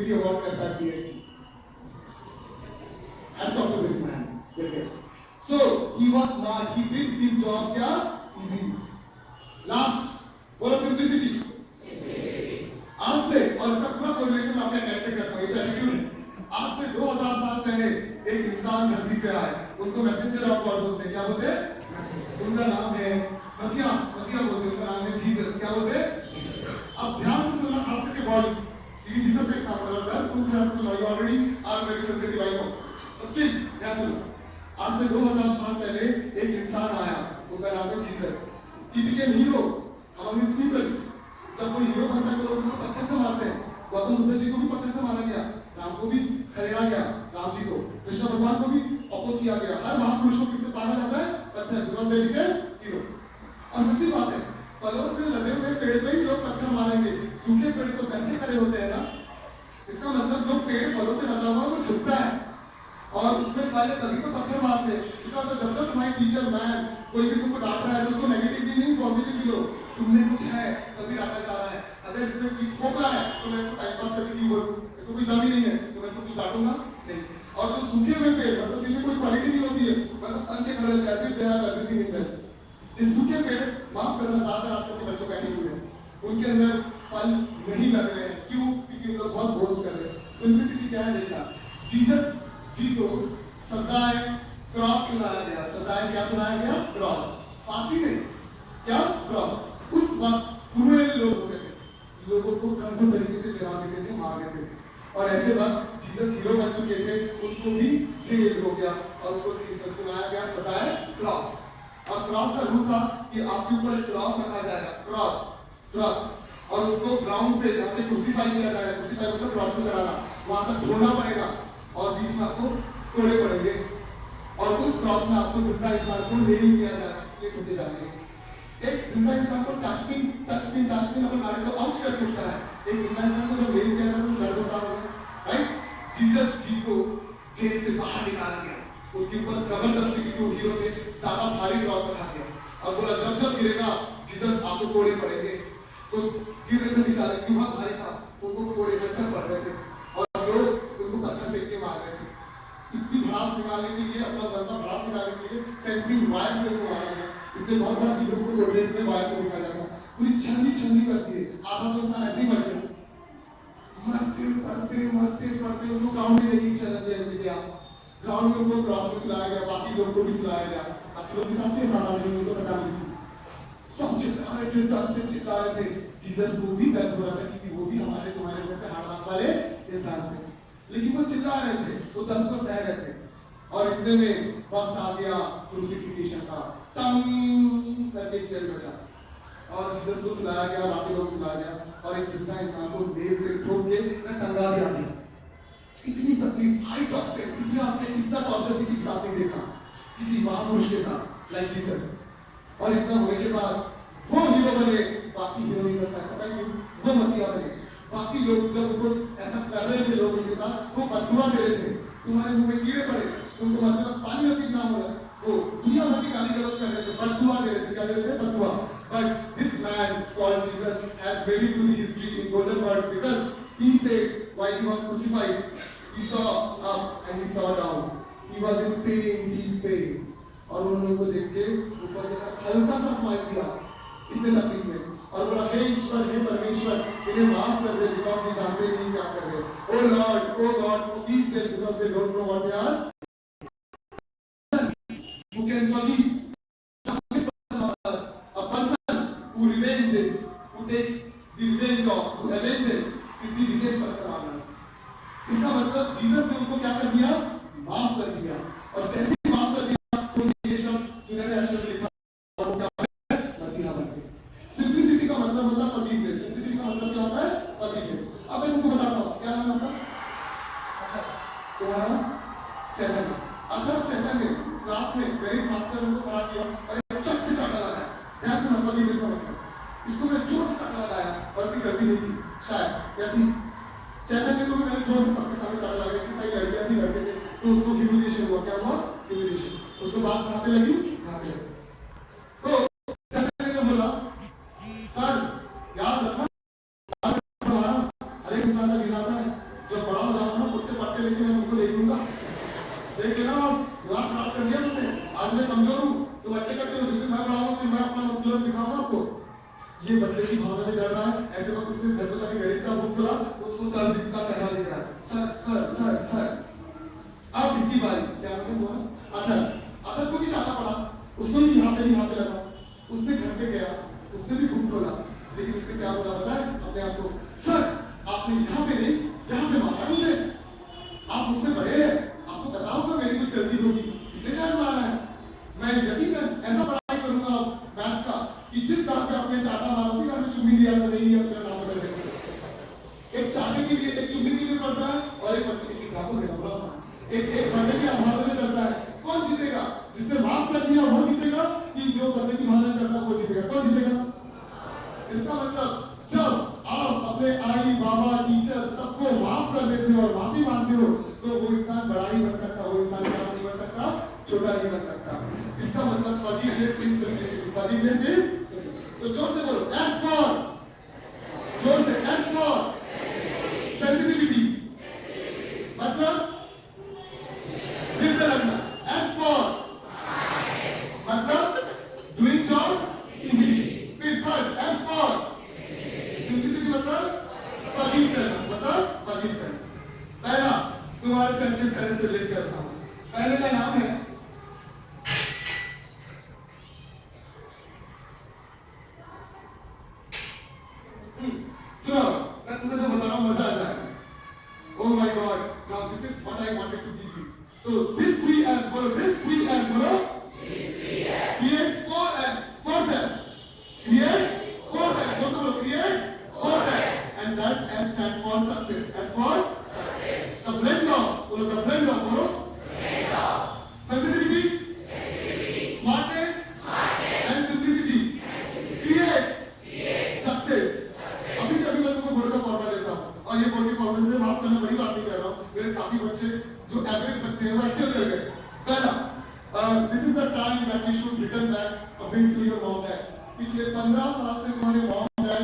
Degree award करता है, PhD। Hats off to this man. Yes. So he was smart. He did this job क्या easy. Last, बोलो simplicity. आज से, और इसका पूरा कोरिलेशन आपने कैसे करना है, ये एटीट्यूड है। आज से 2000 साल पहले एक इंसान धरती पे आए, उनको मैसेंजर ऑफ गॉड बोलते हैं। क्या बोलते हैं? उनका नाम है मसीहा। मसीहा बोलते हैं, उनका नाम है जीसस। क्या बोलते हैं? अब ध्यान से सुनना, खास करके बॉयज, क्योंकि जीसस का एग्जांपल है। बस तुम ध्यान से सुनो, you already are very sensitive, I know. Still ध्यान सुनो, आज से 2000 साल पहले एक इंसान आया, उनका नाम है Jesus. He became hero among his people. जब कोई हीरो बनता है तो लोग उसको पत्थर से मारते हैं। गौतम बुद्ध जी को भी पत्थर से मारा गया, राम को भी खदेड़ा गया, राम जी को, कृष्ण भगवान को भी अपोज किया गया। हर महापुरुष को किससे मारा जाता है? पत्थर, बिकॉज़ दे बिकेम हीरो। और सच्ची बात है, फलों से लदे हुए पेड़ पे ही लोग पत्थर मारेंगे, सूखे पेड़ तो गंदे खड़े होते हैं ना। इसका मतलब जो पेड़ फलों से लदा हुआ है वो झुकता है और उसमें फल तभी तो पत्थर मारते हैं। इसका तो जब तक तुम्हारी टीचर मैम कोई भी तुमको डांट रहा है तो उसको नेगेटिव भी नहीं पॉजिटिव भी लो, तुमने कुछ है तभी डांटा जा रहा है। अगर इसमें कोई खोखला है तो मैं इसको टाइम पास करके क्यों बोलूं, इसको कोई दम ही नहीं है तो मैं इसको कुछ डांटूंगा नहीं। और जो सूखे हुए पेड़ मतलब जिनमें कोई क्वालिटी नहीं होती है, बस तन के खड़े ऐसे ही तैयार एवरीथिंग इन दैट। इस सूखे पेड़ माफ करना ज्यादा आजकल के बच्चों का एटीट्यूड है, उनके अंदर फल नहीं लग रहे हैं। क्यों? क्योंकि उन लोग बहुत बोझ कर रहे हैं। सिंपलिसिटी क्या है देखना, जीसस जी को सजाए क्रॉस सुनाया गया। सजाए क्या सुनाया गया? क्रॉस। फांसी में क्या? क्रॉस। उस वक्त क्रूएल लोग होते थे, लोगों को गंभीर तरीके से चढ़ा देते थे, मार देते थे। और ऐसे वक्त जीसस हीरो बन चुके थे, उनको भी जेल हो गया और उनको सुनाया गया सजाए क्रॉस। और क्रॉस का रूल था कि आपके ऊपर क्रॉस रखा जाएगा, क्रॉस क्रॉस, और उसको ग्राउंड पे जहाँ पे क्रूसीफाई किया जाएगा, क्रूसीफाई मतलब क्रॉस पे चढ़ाना, वहां तक ढोना पड़ेगा और बीच में आपको कोड़े पड़ेंगे और उस क्रॉस में आपको जिंदा इंसान को ले किया जाएगा, ये टूटे जाएंगे। एक जिंदा इंसान को टचपिन अपने गाड़ी को आउट करके उठता है, एक जिंदा इंसान को जब ले किया जाता है तो दर्द होता होगा, राइट? जीसस जी को जेल से बाहर निकाला गया, उनके ऊपर जबरदस्ती की जो हीरो थे ज्यादा भारी क्रॉस रखा गया और बोला जब जब गिरेगा जीसस आपको कोड़े पड़ेंगे। तो गिर रहे थे बेचारे, क्यों भारी था, उनको कोड़े घंटे पड़ रहे थे और लोग उनको पत्थर फेंक के मार रहे थे। इतनी भड़ास निकालने के लिए, अपना बंदा भड़ास निकालने के लिए फेंसिंग वायर से उनको मारा गया। इसलिए बहुत बार जीसस को पोर्ट्रेट में वायर से दिखाया जाता है, पूरी छलनी करती है, आधा तो इंसान ऐसे ही मर गया। मरते उनको ग्राउंड में लेके चले गया, ग्राउंड में उनको क्रॉस में सुलाया गया, बाकी लोगों को भी सुलाया गया। बाकी लोग के साथ के साथ आदमी उनको सजा मिली, सब चिल्ला रहे थे, दर्द से चिल्ला रहे थे। जीसस को भी दर्द हो रहा था क्योंकि वो भी हमारे तुम्हारे जैसे हाथ वाले इंसान थे, लेकिन वो चिल्ला रहे थे, वो दर्द को सह रहे थे। और इतने में वक्त आ गया क्रूसिफिकेशन का, टंग करके एक पेड़ बचा और जीसस को सुलाया गया, बाकी लोग सुलाया गया और एक जिंदा इंसान को नेल से ठोक के टंगा दिया गया। इतनी तकलीफ, हाइट ऑफ पेन, इतिहास में इतना टॉर्चर किसी के साथ नहीं देखा, किसी महापुरुष के साथ लाइक जीसस। और इतना होने के बाद वो हीरो बने, बाकी हीरो नहीं करता, पता है वो मसीहा बने। बाकी लोग जब उनको ऐसा कर रहे थे लोगों के साथ, वो बददुआ दे रहे थे, तुम्हारे मुंह में कीड़े पड़े, तुमको मतलब पानी नसीब ना हो रहा, वो दुनिया भर की गाली गलौज कर रहे थे, बददुआ दे रहे थे। क्या दे रहे थे? बददुआ। But this man called Jesus has made it to the history in golden words because he said while he was crucified, he saw up and he saw down, he was in pain, deep pain। और उन्होंने को देख के ऊपर देखा, हल्का सा smile किया इतने तकलीफ में और बोला हे ईश्वर, हे परमेश्वर, इन्हें माफ कर दे बिकॉज़ ये जानते नहीं क्या कर रहे। Oh Lord, oh God, forgive them because they don't know what they are। Who can forgive? A person who revenges, who takes the revenge of, who avenges is the biggest person on earth। इसका मतलब Jesus ने उनको क्या कर दिया? माफ कर दिया। और जैसे क्लास में गरीब मास्टर उनको पढ़ा दिया और एक चट से चाटा लगाया। ध्यान से मतलब ये इसका मतलब इसको मैं जोर से चाटा लगाया और इसकी गलती नहीं थी शायद, या थी चैतन्य को भी मैंने जोर से सबके सामने चाटा लगाया कि सही लड़कियां थी, लड़के थे, तो उसको ह्यूमिलिएशन हुआ। क्या हुआ? ह्यूमिलिएशन। उसको बात कहाँ पे लगी? यहाँ पे लगी। तो चैतन्य ने बोला सर याद रखना हर एक इंसान का दिन आता है जब देख लेना बस, दिमाग खराब कर दिया तुमने। आज मैं कमजोर हूँ, तुम अटके करते हो, जिस दिन मैं बड़ा हूँ फिर मैं अपना मस्कुलर दिखाऊंगा आपको। ये बदले की भावना में चल रहा है। ऐसे वक्त उसने घर पे जाके गरीब का बुक खोला, उसको सर दिखता चढ़ा दिख रहा है, सर सर सर सर। अब इसकी बारी, क्या मतलब हुआ? अदर अदर को भी चाहता पड़ा, उसको भी यहाँ पे लगा, उसने घर पे गया, उसने भी बुक खोला, लेकिन उसने क्या बोला पता है अपने आप को? सर आपने यहाँ पे नहीं, यहाँ पे मारा मुझे, आप मुझसे बड़े हैं, आपको पता होगा मेरी कुछ गलती होगी, इसलिए शायद मारा है। मैं यकीनन ऐसा पढ़ाई करूंगा मैथ्स का कि जिस बात पे आपने चाटा मारा उसी बात में चुम्मी लिया तो नहीं लिया तो मेरा नाम बदल देगा। एक चाटे के लिए, एक चुम्मी के लिए पढ़ता है और एक पढ़ने के एग्जाम्पल देना पड़ा, एक पढ़ने के आधार में चलता है। कौन जीतेगा? जिसने माफ कर दिया वो जीतेगा कि जो पढ़ने की भावना चलता है वो जीतेगा? कौन जीतेगा? इसका मतलब जब आप अपने आई बाबा टीचर सबको माफ कर देते हो और माफी मांगते हो तो वो इंसान बड़ा ही बन सकता, वो इंसान क्या नहीं बन सकता, छोटा नहीं बन सकता। इसका मतलब forgiveness is simplicity, forgiveness is, तो जोर से बोलो S for, जोर से S for sensitivity, मतलब दिल पे लगना। S for मतलब doing job easily। फिर थर्ड S for सिंपलिसिटी, मतलब forgive करना, मतलब forgive करना। पहला तुम्हारे कॉन्शियस करने से रिलेट करता हूँ। पहले का नाम है सुनो, मैं तुम्हें जो बता रहा हूँ मजा आ जाएगा। Oh my God, now this is what I wanted to give you. तो this 3S बोलो, this 3S बोलो, create 4S, 4S, create 4S, बोलो create 4S, and that S stands for success. S for success. The blend of, बोलो the blend of, बोलो sensitivity, smartness, and simplicity creates success. अभी मैं तुमको board का formula देता हूँ और ये बोर्ड के फॉर्मूले से माफ करना, बड़ी बात नहीं कर रहा हूँ, मेरे काफी बच्चे जो एवरेज बच्चे हैं वो एक्सेल कर गए। पहला, this is the time that we should return back a bit to your mom dad. पिछले 15 साल से तुम्हारे मॉम डैड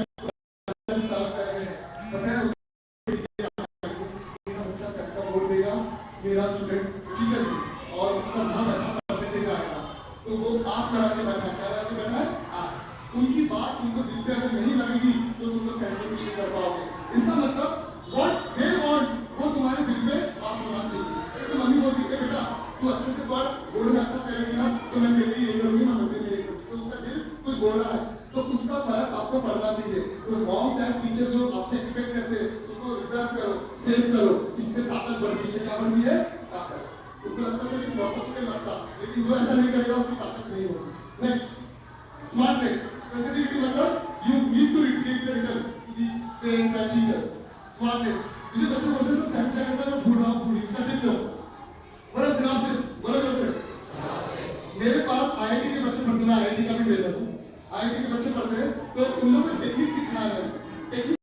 सर्व कर रहे हैं, पता है बच्चा कटका बोर्ड देगा मेरा स्टूडेंट टीचर की और उसका बहुत अच्छा परसेंटेज आएगा, तो वो आस लगा के बैठा, क्या लगा के बैठा है? आस। उनकी बात तुमको दिल पे अगर नहीं लगेगी तो तुम लोग कहने कुछ नहीं कर पाओगे। इसका मतलब व्हाट दे वांट वो तुम्हारे दिल पे बात होना चाहिए। जैसे मम्मी बोलती है बेटा तू अच्छे से पढ़, बोर्ड में अच्छा करेगी ना तो मैं तेरे लिए ये करूंगी, मैं मंदिर में ये करूंगी, तो उसका दिल कुछ बोल रहा है, तो उसका फर्क आपको पड़ना चाहिए। तो मॉम डैड टीचर जो आपसे एक्सपेक्ट करते हैं उसको रिजर्व करो, सेव करो, इससे ताकत बढ़ती है। इससे क्या बढ़ती है? ताकत। उसको लगता है सिर्फ मौसम में लगता, लेकिन जो ऐसा नहीं करेगा उसकी ताकत नहीं होगी। नेक्स्ट, स्मार्टनेस, sensitivity मतलब you need to give the return to the parents and teachers. Smartness, मुझे बच्चे बोलते हैं थर्ड स्टैंडर्ड में मैं भूल रहा हूँ, इसका टिप लो। बोलो सिनॉप्सिस, बोलो जोर। मेरे पास आईआईटी के बच्चे पढ़ते हैं, आईआईटी का भी ट्रेनर हूँ, आईआईटी के बच्चे पढ़ते हैं तो उन लोगों को टेक्निक सिखाया है। टेक्निक